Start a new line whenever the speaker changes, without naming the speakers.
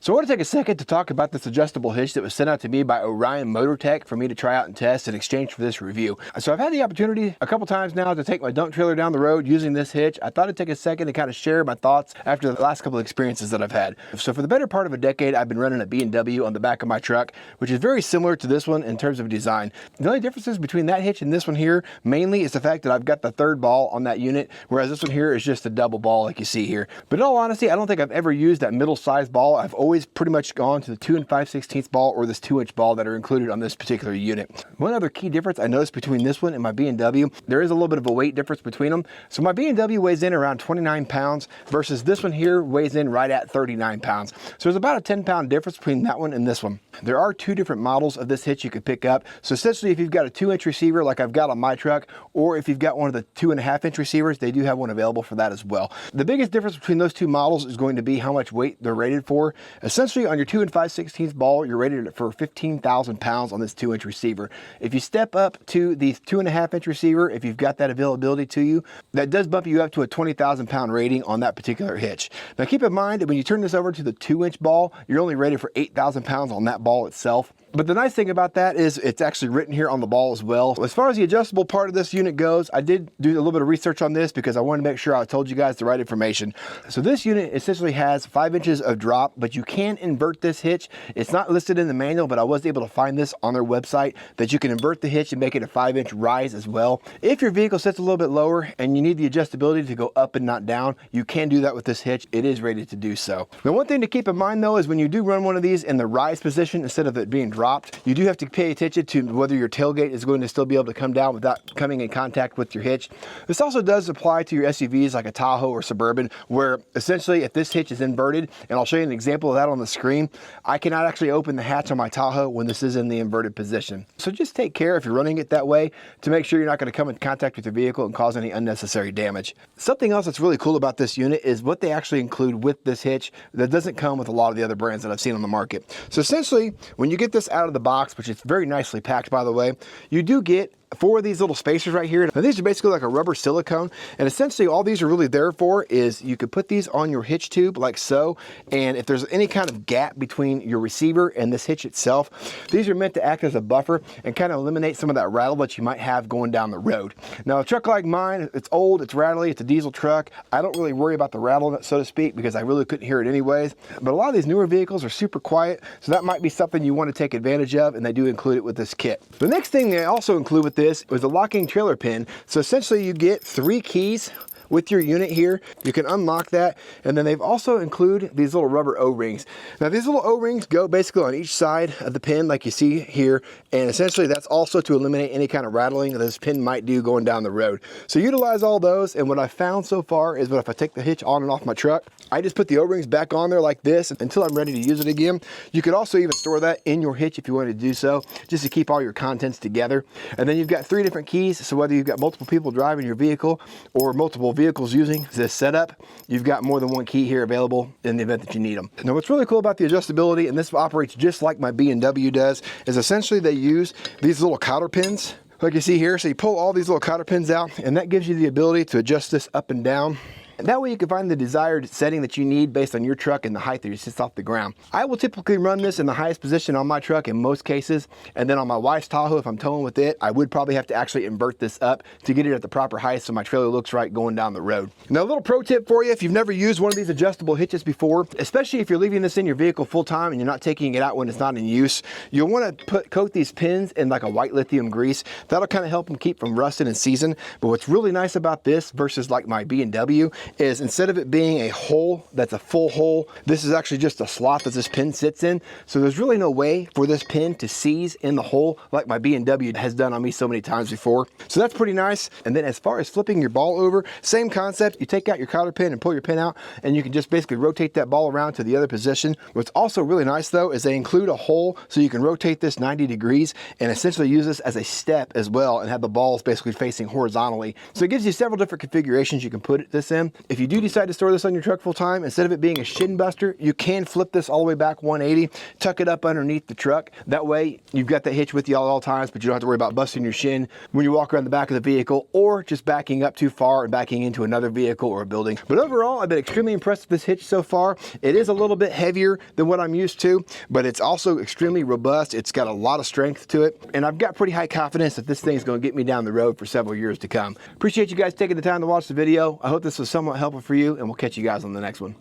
So I want to take a second to talk about this adjustable hitch that was sent out to me by Orion Motor Tech for me to try out and test in exchange for this review. So I've had the opportunity a couple times now to take my dump trailer down the road using this hitch. I thought I'd take a second to kind of share my thoughts after the last couple of experiences that I've had. So for the better part of a decade, I've been running a B&W on the back of my truck, which is very similar to this one in terms of design. The only differences between that hitch and this one here mainly is the fact that I've got the third ball on that unit, whereas this one here is just a double ball like you see here. But in all honesty, I don't think I've ever used that middle size ball. I've always pretty much gone to the 2 5/16 ball or this 2-inch ball that are included on this particular unit. One other key difference I noticed between this one and my B&W, there is a little bit of a weight difference between them. So my B&W weighs in around 29 pounds versus this one here weighs in right at 39 pounds. So there's about a 10-pound difference between that one and this one. There are two different models of this hitch you could pick up. So essentially if you've got a 2-inch receiver like I've got on my truck, or if you've got one of the 2.5-inch receivers, they do have one available for that as well. The biggest difference between those two models is going to be how much weight they're rated for. Essentially on your 2 5/16 ball, you're rated for 15,000 pounds on this 2-inch receiver. If you step up to the 2.5-inch receiver, if you've got that availability to you, that does bump you up to a 20,000 pound rating on that particular hitch. Now keep in mind that when you turn this over to the 2-inch ball, you're only rated for 8,000 pounds on that ball itself. But the nice thing about that is it's actually written here on the ball as well. As far as the adjustable part of this unit goes, I did do a little bit of research on this because I wanted to make sure I told you guys the right information. So this unit essentially has 5 inches of drop, but you can invert this hitch. It's not listed in the manual, but I was able to find this on their website that you can invert the hitch and make it a 5-inch rise as well. If your vehicle sits a little bit lower and you need the adjustability to go up and not down, you can do that with this hitch. It is rated to do so. Now one thing to keep in mind though is when you do run one of these in the rise position instead of it being dropped, you do have to pay attention to whether your tailgate is going to still be able to come down without coming in contact with your hitch. This also does apply to your SUVs like a Tahoe or Suburban, where essentially if this hitch is inverted, and I'll show you an example of that on the screen, I cannot actually open the hatch on my Tahoe when this is in the inverted position. So just take care if you're running it that way to make sure you're not going to come in contact with your vehicle and cause any unnecessary damage. Something else that's really cool about this unit is what they actually include with this hitch that doesn't come with a lot of the other brands that I've seen on the market. So essentially, when you get this out of the box, which is very nicely packed by the way, you do get 4 of these little spacers right here. Now these are basically like a rubber silicone, and essentially all these are really there for is you could put these on your hitch tube like so, and if there's any kind of gap between your receiver and this hitch itself, these are meant to act as a buffer and kind of eliminate some of that rattle that you might have going down the road. Now a truck like mine, it's old, it's rattly, it's a diesel truck. I don't really worry about the rattle, so to speak, because I really couldn't hear it anyways, but a lot of these newer vehicles are super quiet, so that might be something you want to take advantage of, and they do include it with this kit. The next thing they also include with this was the locking trailer pin. So essentially you get 3 keys with your unit here. You can unlock that, and then they've also included these little rubber O-rings. Now these little O-rings go basically on each side of the pin like you see here, and essentially that's also to eliminate any kind of rattling that this pin might do going down the road. So utilize all those, and what I found so far is that if I take the hitch on and off my truck, I just put the O-rings back on there like this until I'm ready to use it again. You could also even store that in your hitch if you wanted to do so, just to keep all your contents together. And then you've got 3 different keys, so whether you've got multiple people driving your vehicle or multiple vehicles using this setup, you've got more than 1 key here available in the event that you need them. Now what's really cool about the adjustability, and this operates just like my B&W does, is essentially they use these little cotter pins like you see here. So you pull all these little cotter pins out, and that gives you the ability to adjust this up and down. And that way you can find the desired setting that you need based on your truck and the height that it sits off the ground. I will typically run this in the highest position on my truck in most cases, and then on my wife's Tahoe, if I'm towing with it, I would probably have to actually invert this up to get it at the proper height so my trailer looks right going down the road. Now a little pro tip for you, if you've never used one of these adjustable hitches before, especially if you're leaving this in your vehicle full time and you're not taking it out when it's not in use, you'll want to coat these pins in like a white lithium grease. That'll kind of help them keep from rusting and seizing. But what's really nice about this versus like my B&W is instead of it being a hole that's a full hole, this is actually just a slot that this pin sits in. So there's really no way for this pin to seize in the hole like my B&W has done on me so many times before. So that's pretty nice. And then as far as flipping your ball over, same concept. You take out your cotter pin and pull your pin out, and you can just basically rotate that ball around to the other position. What's also really nice though is they include a hole so you can rotate this 90 degrees and essentially use this as a step as well and have the balls basically facing horizontally. So it gives you several different configurations you can put this in. If you do decide to store this on your truck full time, instead of it being a shin buster, you can flip this all the way back 180, tuck it up underneath the truck. That way you've got that hitch with you at all times, but you don't have to worry about busting your shin when you walk around the back of the vehicle or just backing up too far and backing into another vehicle or a building. But overall, I've been extremely impressed with this hitch so far. It is a little bit heavier than what I'm used to, but it's also extremely robust. It's got a lot of strength to it, and I've got pretty high confidence that this thing is going to get me down the road for several years to come. Appreciate you guys taking the time to watch the video. I hope this was somewhat helpful for you, and we'll catch you guys on the next one.